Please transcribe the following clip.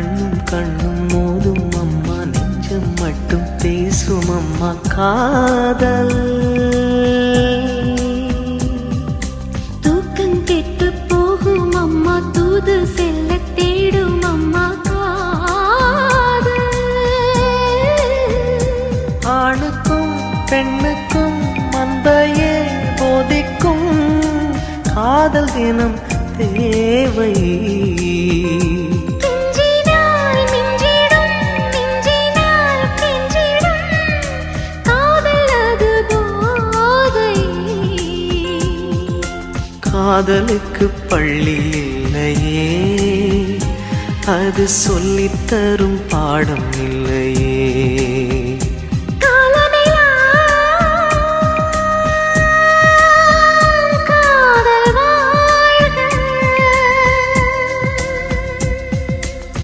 கண்ணும் கண்ணும் மோதும் அம்மா, நெஞ்சம் மட்டும் பேசும் அம்மா காதல். தூக்கம் கெட்டு போகும் அம்மா, தூது செல்ல தேடும் அம்மா காதல். ஆணுக்கும் பெண்ணுக்கும் மந்தையே போதிக்கும் காதல் தினம் தேவை. காதலுக்கு பள்ளி இல்லையே, அது சொல்லித்தரும் பாடம் இல்லையே.